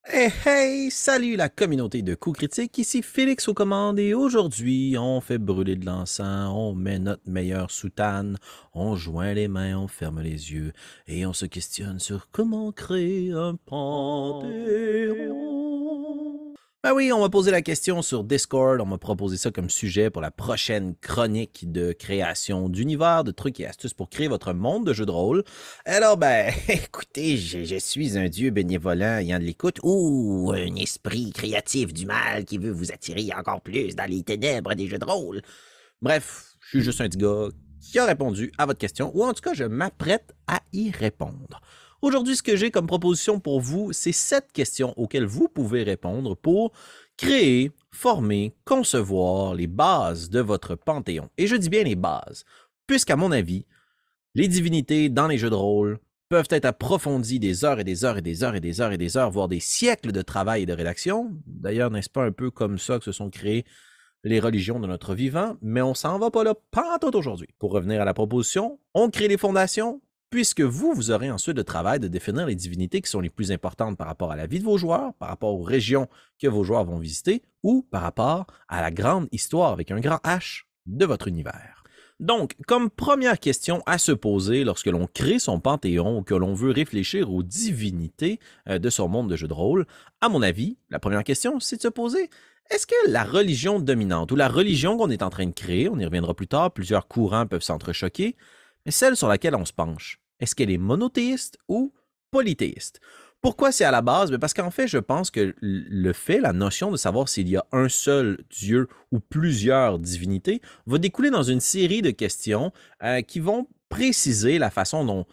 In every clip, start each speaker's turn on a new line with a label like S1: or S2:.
S1: Hey hey, salut la communauté de coups critiques, ici Félix aux commandes et aujourd'hui on fait brûler de l'encens, on met notre meilleure soutane, on joint les mains, on ferme les yeux et on se questionne sur comment créer un panthéon. Ben oui, on m'a posé la question sur Discord, on m'a proposé ça comme sujet pour la prochaine chronique de création d'univers, de trucs et astuces pour créer votre monde de jeu de rôle. Alors, ben, écoutez, je suis un dieu bénévolent ayant de l'écoute ou un esprit créatif du mal qui veut vous attirer encore plus dans les ténèbres des jeux de rôle. Bref, je suis juste un petit gars qui a répondu à votre question, ou en tout cas, je m'apprête à y répondre. Aujourd'hui, ce que j'ai comme proposition pour vous, c'est 7 questions auxquelles vous pouvez répondre pour créer, former, concevoir les bases de votre panthéon. Et je dis bien les bases, puisqu'à mon avis, les divinités dans les jeux de rôle peuvent être approfondies des heures et des heures et des heures et des heures et des heures, voire des siècles de travail et de rédaction. D'ailleurs, n'est-ce pas un peu comme ça que se sont créées les religions de notre vivant? Mais on s'en va pas là pantoute aujourd'hui. Pour revenir à la proposition, on crée les fondations, puisque vous aurez ensuite le travail de définir les divinités qui sont les plus importantes par rapport à la vie de vos joueurs, par rapport aux régions que vos joueurs vont visiter, ou par rapport à la grande histoire avec un grand H de votre univers. Donc, comme première question à se poser lorsque l'on crée son panthéon ou que l'on veut réfléchir aux divinités de son monde de jeu de rôle, à mon avis, la première question, c'est de se poser, est-ce que la religion dominante ou la religion qu'on est en train de créer, on y reviendra plus tard, plusieurs courants peuvent s'entrechoquer, mais celle sur laquelle on se penche, est-ce qu'elle est monothéiste ou polythéiste? Pourquoi c'est à la base? Parce qu'en fait, je pense que le fait, la notion de savoir s'il y a un seul Dieu ou plusieurs divinités, va découler dans une série de questions qui vont préciser la façon dont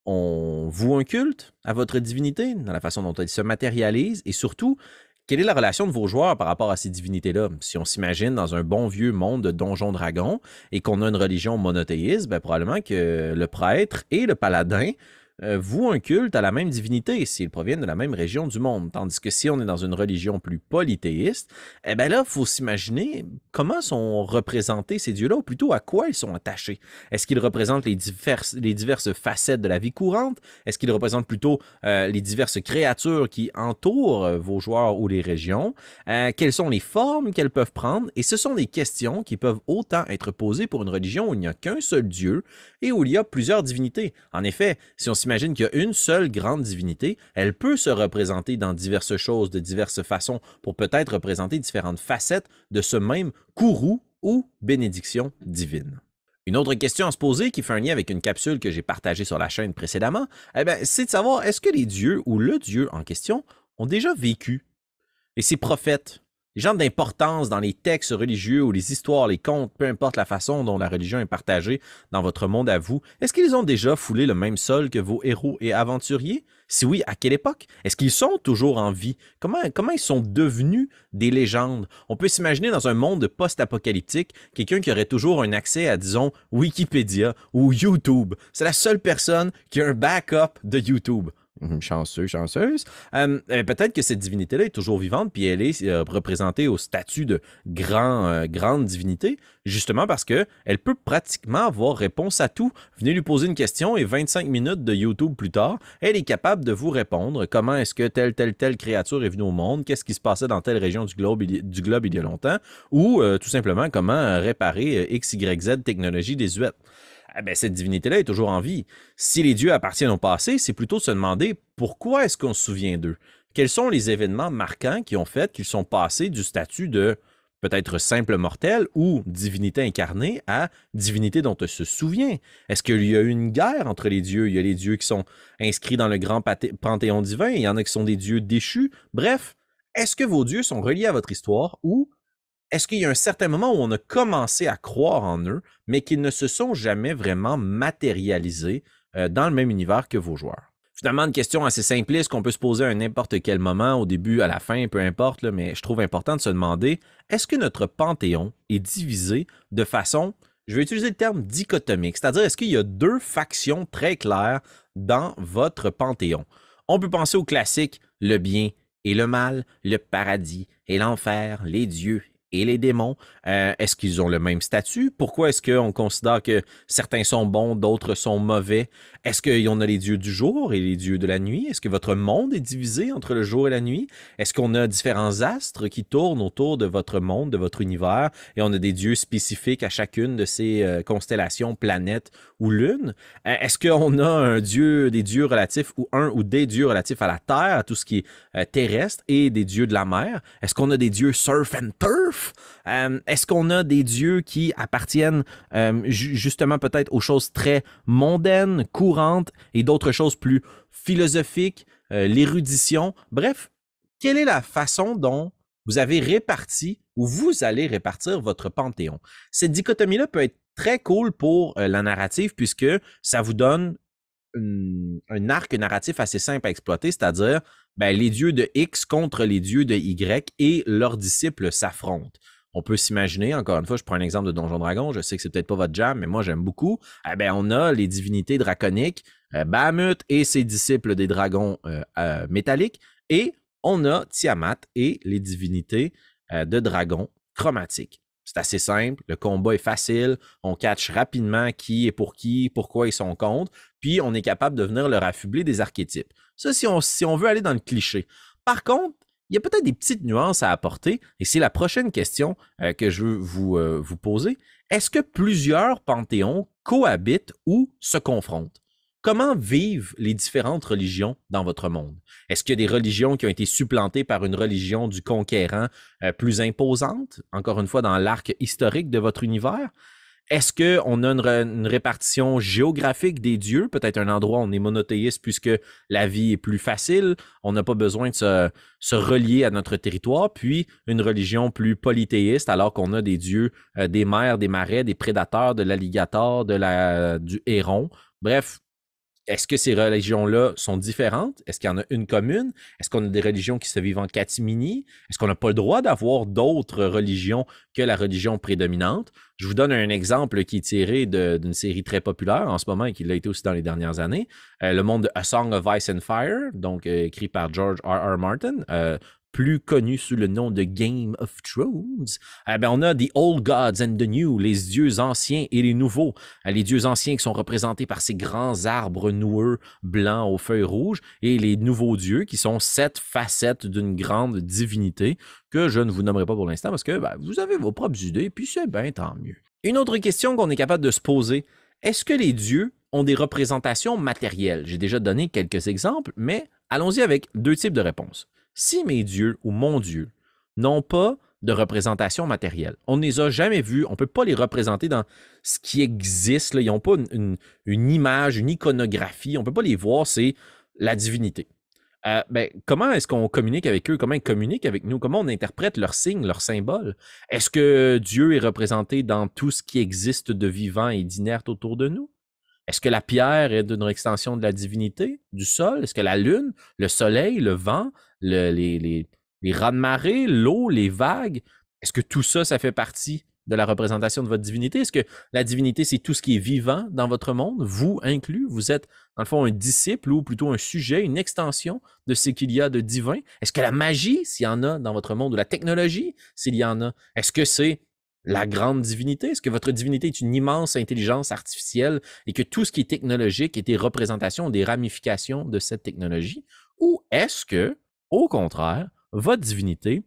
S1: on voue un culte à votre divinité, dans la façon dont elle se matérialise et surtout, quelle est la relation de vos joueurs par rapport à ces divinités-là? Si on s'imagine dans un bon vieux monde de donjons dragons et qu'on a une religion monothéiste, ben probablement que le prêtre et le paladin vouent un culte à la même divinité s'ils proviennent de la même région du monde. Tandis que si on est dans une religion plus polythéiste, eh bien là, il faut s'imaginer comment sont représentés ces dieux-là, ou plutôt à quoi ils sont attachés. Est-ce qu'ils représentent les diverses facettes de la vie courante? Est-ce qu'ils représentent plutôt les diverses créatures qui entourent vos joueurs ou les régions? Quelles sont les formes qu'elles peuvent prendre? Et ce sont des questions qui peuvent autant être posées pour une religion où il n'y a qu'un seul Dieu et où il y a plusieurs divinités. En effet, si on s'imagine qu'il y a une seule grande divinité, elle peut se représenter dans diverses choses, de diverses façons, pour peut-être représenter différentes facettes de ce même courroux ou bénédiction divine. Une autre question à se poser qui fait un lien avec une capsule que j'ai partagée sur la chaîne précédemment, c'est de savoir est-ce que les dieux ou le dieu en question ont déjà vécu? Et ces prophètes, les gens d'importance dans les textes religieux ou les histoires, les contes, peu importe la façon dont la religion est partagée dans votre monde à vous, est-ce qu'ils ont déjà foulé le même sol que vos héros et aventuriers? Si oui, à quelle époque? Est-ce qu'ils sont toujours en vie? Comment ils sont devenus des légendes? On peut s'imaginer dans un monde post-apocalyptique, quelqu'un qui aurait toujours un accès à, disons, Wikipédia ou YouTube. C'est la seule personne qui a un backup de YouTube. Chanceux, chanceuse. Peut-être que cette divinité-là est toujours vivante, puis elle est représentée au statut de grande divinité, justement parce qu'elle peut pratiquement avoir réponse à tout. Venez lui poser une question et 25 minutes de YouTube plus tard, elle est capable de vous répondre comment est-ce que telle créature est venue au monde, qu'est-ce qui se passait dans telle région du globe il y a longtemps, ou tout simplement comment réparer XYZ technologie désuète. Ah ben, cette divinité-là est toujours en vie. Si les dieux appartiennent au passé, c'est plutôt de se demander pourquoi est-ce qu'on se souvient d'eux? Quels sont les événements marquants qui ont fait qu'ils sont passés du statut de peut-être simple mortel ou divinité incarnée à divinité dont on se souvient? Est-ce qu'il y a eu une guerre entre les dieux? Il y a les dieux qui sont inscrits dans le grand panthéon divin, il y en a qui sont des dieux déchus. Bref, est-ce que vos dieux sont reliés à votre histoire ou est-ce qu'il y a un certain moment où on a commencé à croire en eux, mais qu'ils ne se sont jamais vraiment matérialisés dans le même univers que vos joueurs? Finalement, une question assez simpliste qu'on peut se poser à n'importe quel moment, au début, à la fin, peu importe, là, mais je trouve important de se demander, est-ce que notre panthéon est divisé de façon, je vais utiliser le terme dichotomique, c'est-à-dire est-ce qu'il y a deux factions très claires dans votre panthéon? On peut penser au classique, le bien et le mal, le paradis et l'enfer, les dieux et les démons, est-ce qu'ils ont le même statut? Pourquoi est-ce qu'on considère que certains sont bons, d'autres sont mauvais? Est-ce qu'on a les dieux du jour et les dieux de la nuit? Est-ce que votre monde est divisé entre le jour et la nuit? Est-ce qu'on a différents astres qui tournent autour de votre monde, de votre univers, et on a des dieux spécifiques à chacune de ces constellations, planètes ou lunes? Est-ce qu'on a des dieux relatifs ou un ou des dieux relatifs à la Terre, à tout ce qui est terrestre, et des dieux de la mer? Est-ce qu'on a des dieux surf and turf? Est-ce qu'on a des dieux qui appartiennent justement peut-être aux choses très mondaines, courantes, et d'autres choses plus philosophiques, l'érudition? Bref, quelle est la façon dont vous avez réparti ou vous allez répartir votre panthéon? Cette dichotomie-là peut être très cool pour la narrative puisque ça vous donne un arc narratif assez simple à exploiter, c'est-à-dire les dieux de X contre les dieux de Y et leurs disciples s'affrontent. On peut s'imaginer, encore une fois, je prends un exemple de Donjon Dragon, je sais que c'est peut-être pas votre jam, mais moi j'aime beaucoup. On a les divinités draconiques, Bahamut et ses disciples des dragons métalliques, et on a Tiamat et les divinités de dragons chromatiques. C'est assez simple, le combat est facile, on catch rapidement qui est pour qui, pourquoi ils sont contre, puis on est capable de venir leur affubler des archétypes. Ça, si on veut aller dans le cliché. Par contre, il y a peut-être des petites nuances à apporter, et c'est la prochaine question que je veux vous poser. Est-ce que plusieurs panthéons cohabitent ou se confrontent? Comment vivent les différentes religions dans votre monde? Est-ce qu'il y a des religions qui ont été supplantées par une religion du conquérant plus imposante, encore une fois dans l'arc historique de votre univers? Est-ce qu'on a une répartition géographique des dieux? Peut-être un endroit où on est monothéiste puisque la vie est plus facile, on n'a pas besoin de se relier à notre territoire, puis une religion plus polythéiste alors qu'on a des dieux des mers, des marais, des prédateurs, de l'alligator, du héron. Bref, est-ce que ces religions-là sont différentes? Est-ce qu'il y en a une commune? Est-ce qu'on a des religions qui se vivent en catimini? Est-ce qu'on n'a pas le droit d'avoir d'autres religions que la religion prédominante? Je vous donne un exemple qui est tiré d'une série très populaire en ce moment et qui l'a été aussi dans les dernières années. Le monde de A Song of Ice and Fire, donc écrit par George R. R. Martin, plus connu sous le nom de Game of Thrones. On a The Old Gods and the New, les dieux anciens et les nouveaux. Les dieux anciens qui sont représentés par ces grands arbres noueux blancs aux feuilles rouges et les nouveaux dieux qui sont 7 facettes d'une grande divinité que je ne vous nommerai pas pour l'instant parce que vous avez vos propres idées puis c'est bien tant mieux. Une autre question qu'on est capable de se poser, est-ce que les dieux ont des représentations matérielles? J'ai déjà donné quelques exemples, mais allons-y avec 2 types de réponses. Si mes dieux ou mon Dieu n'ont pas de représentation matérielle, on ne les a jamais vus, on ne peut pas les représenter dans ce qui existe, là. Ils n'ont pas une image, une iconographie, on ne peut pas les voir, c'est la divinité. Comment est-ce qu'on communique avec eux? Comment ils communiquent avec nous? Comment on interprète leurs signes, leurs symboles? Est-ce que Dieu est représenté dans tout ce qui existe de vivant et d'inerte autour de nous? Est-ce que la pierre est d'une extension de la divinité, du sol? Est-ce que la lune, le soleil, le vent, les raz-de-marée, l'eau, les vagues, est-ce que tout ça, ça fait partie de la représentation de votre divinité? Est-ce que la divinité, c'est tout ce qui est vivant dans votre monde, vous inclus? Vous êtes, dans le fond, un disciple ou plutôt un sujet, une extension de ce qu'il y a de divin? Est-ce que la magie, s'il y en a dans votre monde, ou la technologie, s'il y en a, est-ce que c'est la grande divinité? Est-ce que votre divinité est une immense intelligence artificielle et que tout ce qui est technologique est des représentations, des ramifications de cette technologie? Ou est-ce que, au contraire, votre divinité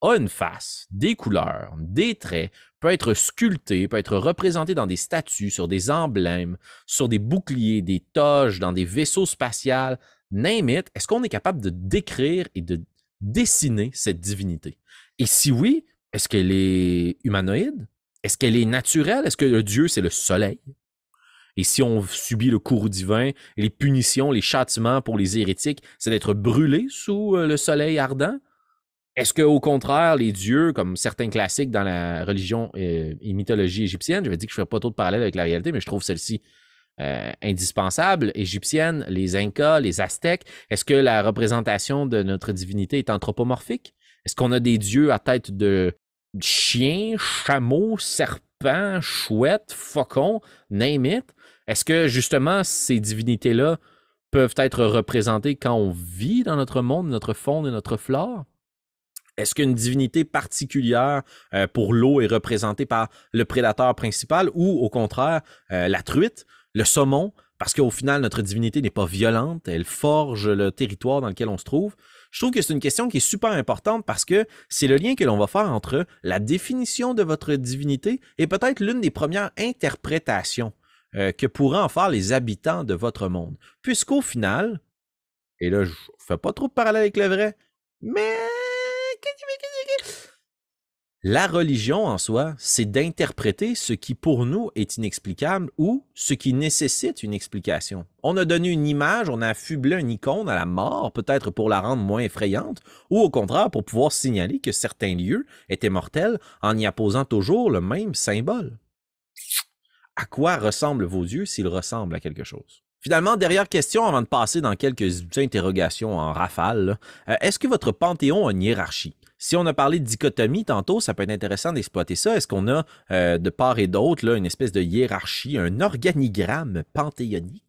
S1: a une face, des couleurs, des traits, peut être sculptée, peut être représentée dans des statues, sur des emblèmes, sur des boucliers, des toges, dans des vaisseaux spatials, name it? Est-ce qu'on est capable de décrire et de dessiner cette divinité? Et si oui, est-ce qu'elle est humanoïde? Est-ce qu'elle est naturelle? Est-ce que le Dieu, c'est le soleil? Et si on subit le courroux divin, les punitions, les châtiments pour les hérétiques, c'est d'être brûlé sous le soleil ardent? Est-ce qu'au contraire, les dieux, comme certains classiques dans la religion et mythologie égyptienne, j'avais dit que je ne ferais pas trop de parallèles avec la réalité, mais je trouve celle-ci indispensable, égyptienne, les Incas, les Aztèques, est-ce que la représentation de notre divinité est anthropomorphique? Est-ce qu'on a des dieux à tête de chien, chameau, serpent, chouette, faucon, name it? Est-ce que justement ces divinités-là peuvent être représentées quand on vit dans notre monde, notre faune et notre flore? Est-ce qu'une divinité particulière pour l'eau est représentée par le prédateur principal ou au contraire la truite, le saumon, parce qu'au final notre divinité n'est pas violente, elle forge le territoire dans lequel on se trouve. Je trouve que c'est une question qui est super importante parce que c'est le lien que l'on va faire entre la définition de votre divinité et peut-être l'une des premières interprétations que pourraient en faire les habitants de votre monde. Puisqu'au final, et là je fais pas trop de parallèle avec le vrai, mais la religion en soi, c'est d'interpréter ce qui pour nous est inexplicable ou ce qui nécessite une explication. On a donné une image, on a affublé une icône à la mort, peut-être pour la rendre moins effrayante, ou au contraire pour pouvoir signaler que certains lieux étaient mortels en y apposant toujours le même symbole. À quoi ressemblent vos dieux s'ils ressemblent à quelque chose? Finalement, dernière question avant de passer dans quelques interrogations en rafale. Est-ce que votre panthéon a une hiérarchie? Si on a parlé de dichotomie tantôt, ça peut être intéressant d'exploiter ça. Est-ce qu'on a de part et d'autre là, une espèce de hiérarchie, un organigramme panthéonique?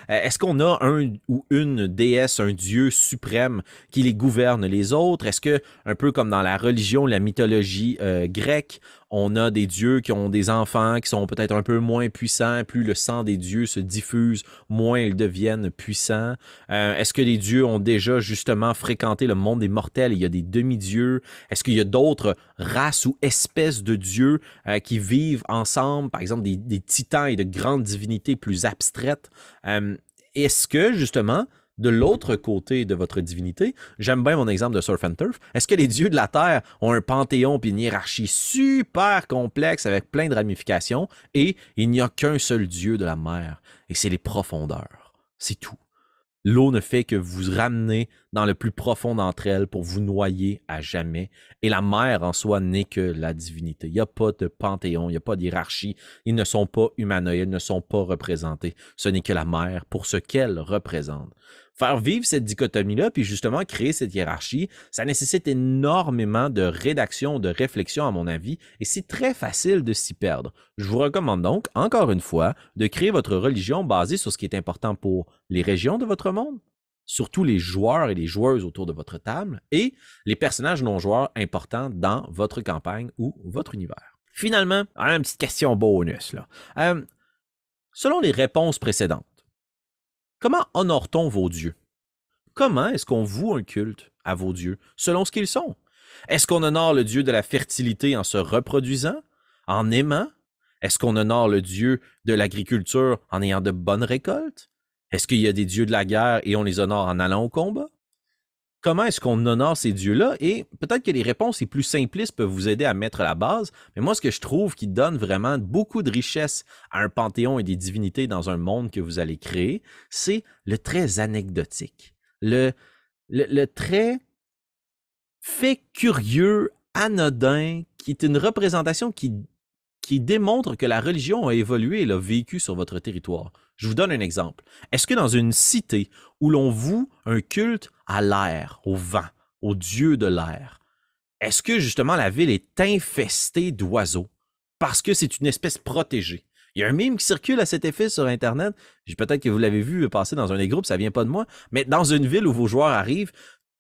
S1: Est-ce qu'on a un ou une déesse, un dieu suprême qui les gouverne les autres? Est-ce que, un peu comme dans la religion, la mythologie grecque, on a des dieux qui ont des enfants qui sont peut-être un peu moins puissants. Plus le sang des dieux se diffuse, moins ils deviennent puissants. Est-ce que les dieux ont déjà justement fréquenté le monde des mortels? Il y a des demi-dieux. Est-ce qu'il y a d'autres races ou espèces de dieux qui vivent ensemble? Par exemple, des titans et de grandes divinités plus abstraites. Est-ce que justement, de l'autre côté de votre divinité, j'aime bien mon exemple de Surf and Turf, est-ce que les dieux de la Terre ont un panthéon puis une hiérarchie super complexe avec plein de ramifications et il n'y a qu'un seul dieu de la mer et c'est les profondeurs. C'est tout. L'eau ne fait que vous ramener dans le plus profond d'entre elles pour vous noyer à jamais. Et la mer en soi n'est que la divinité. Il n'y a pas de panthéon, il n'y a pas de hiérarchie. Ils ne sont pas humanoïdes, ils ne sont pas représentés. Ce n'est que la mer pour ce qu'elle représente. Faire vivre cette dichotomie-là, puis justement créer cette hiérarchie, ça nécessite énormément de rédaction, de réflexion à mon avis, et c'est très facile de s'y perdre. Je vous recommande donc, encore une fois, de créer votre religion basée sur ce qui est important pour les régions de votre monde, surtout les joueurs et les joueuses autour de votre table, et les personnages non-joueurs importants dans votre campagne ou votre univers. Finalement, une petite question bonus, là. Selon les réponses précédentes, comment honore-t-on vos dieux? Comment est-ce qu'on voue un culte à vos dieux, selon ce qu'ils sont? Est-ce qu'on honore le dieu de la fertilité en se reproduisant, en aimant? Est-ce qu'on honore le dieu de l'agriculture en ayant de bonnes récoltes? Est-ce qu'il y a des dieux de la guerre et on les honore en allant au combat? Comment est-ce qu'on honore ces dieux-là? Et peut-être que les réponses les plus simplistes peuvent vous aider à mettre la base, mais moi, ce que je trouve qui donne vraiment beaucoup de richesse à un panthéon et des divinités dans un monde que vous allez créer, c'est le très anecdotique, le très fait curieux, anodin, qui est une représentation qui démontre que la religion a évolué et l'a vécu sur votre territoire. Je vous donne un exemple. Est-ce que dans une cité où l'on voue un culte à l'air, au vent, au dieu de l'air, est-ce que justement la ville est infestée d'oiseaux parce que c'est une espèce protégée? Il y a un meme qui circule à cet effet sur Internet. Peut-être que vous l'avez vu passer dans un des groupes, ça vient pas de moi, mais dans une ville où vos joueurs arrivent,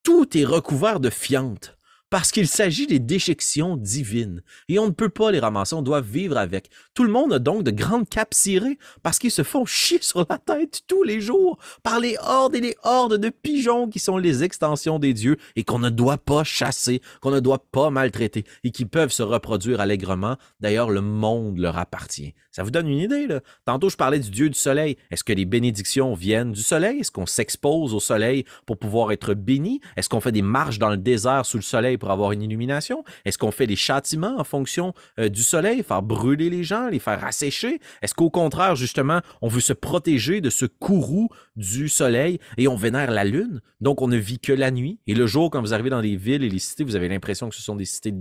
S1: tout est recouvert de fientes. Parce qu'il s'agit des déjections divines. Et on ne peut pas les ramasser, on doit vivre avec. Tout le monde a donc de grandes capes cirées parce qu'ils se font chier sur la tête tous les jours par les hordes et les hordes de pigeons qui sont les extensions des dieux et qu'on ne doit pas chasser, qu'on ne doit pas maltraiter et qui peuvent se reproduire allègrement. D'ailleurs, le monde leur appartient. Ça vous donne une idée, là? Tantôt, je parlais du dieu du soleil. Est-ce que les bénédictions viennent du soleil? Est-ce qu'on s'expose au soleil pour pouvoir être béni? Est-ce qu'on fait des marches dans le désert sous le soleil pour avoir une illumination? Est-ce qu'on fait des châtiments en fonction du soleil, faire brûler les gens, les faire assécher? Est-ce qu'au contraire, justement, on veut se protéger de ce courroux du soleil et on vénère la lune? Donc, on ne vit que la nuit. Et le jour, quand vous arrivez dans les villes et les cités, vous avez l'impression que ce sont des cités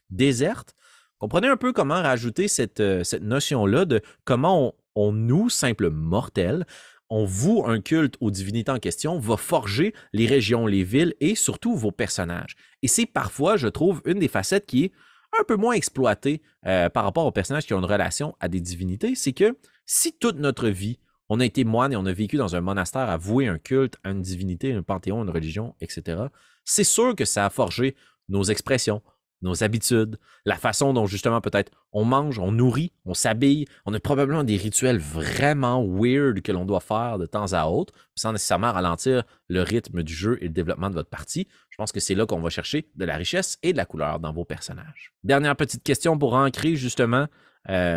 S1: désertes. Comprenez un peu comment rajouter cette notion-là de comment nous, simples mortels, on voue un culte aux divinités en question, va forger les régions, les villes et surtout vos personnages. Et c'est parfois, je trouve, une des facettes qui est un peu moins exploitée par rapport aux personnages qui ont une relation à des divinités, c'est que si toute notre vie, on a été moine et on a vécu dans un monastère à vouer un culte à une divinité, un panthéon, une religion, etc., c'est sûr que ça a forgé nos expressions, nos habitudes, la façon dont justement peut-être on mange, on nourrit, on s'habille. On a probablement des rituels vraiment weird que l'on doit faire de temps à autre, sans nécessairement ralentir le rythme du jeu et le développement de votre partie. Je pense que c'est là qu'on va chercher de la richesse et de la couleur dans vos personnages. Dernière petite question pour ancrer justement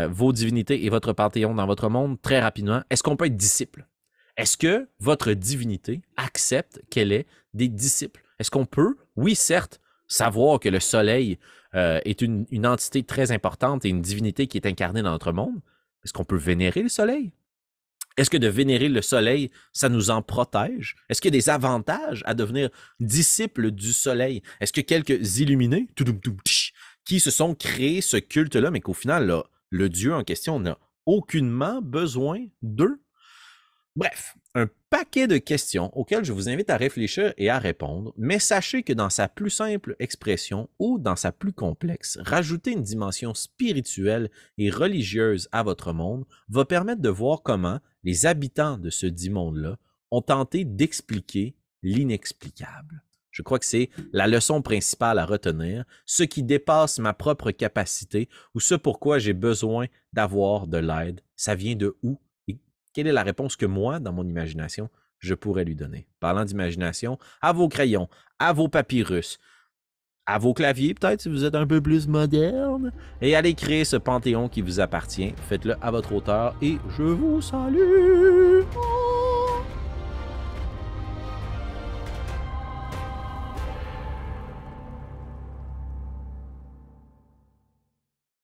S1: vos divinités et votre panthéon dans votre monde très rapidement. Est-ce qu'on peut être disciple? Est-ce que votre divinité accepte qu'elle ait des disciples? Est-ce qu'on peut, oui certes, savoir que le soleil est une entité très importante et une divinité qui est incarnée dans notre monde? Est-ce qu'on peut vénérer le soleil? Est-ce que de vénérer le soleil, ça nous en protège? Est-ce qu'il y a des avantages à devenir disciple du soleil? Est-ce que quelques illuminés qui se sont créés ce culte-là, mais qu'au final, là, le dieu en question n'a aucunement besoin d'eux? Bref, un paquet de questions auxquelles je vous invite à réfléchir et à répondre, mais sachez que dans sa plus simple expression ou dans sa plus complexe, rajouter une dimension spirituelle et religieuse à votre monde va permettre de voir comment les habitants de ce dit monde-là ont tenté d'expliquer l'inexplicable. Je crois que c'est la leçon principale à retenir, ce qui dépasse ma propre capacité ou ce pourquoi j'ai besoin d'avoir de l'aide. Ça vient de où? Quelle est la réponse que moi, dans mon imagination, je pourrais lui donner? Parlant d'imagination, à vos crayons, à vos papyrus, à vos claviers peut-être si vous êtes un peu plus moderne, et allez créer ce panthéon qui vous appartient. Faites-le à votre hauteur et je vous salue!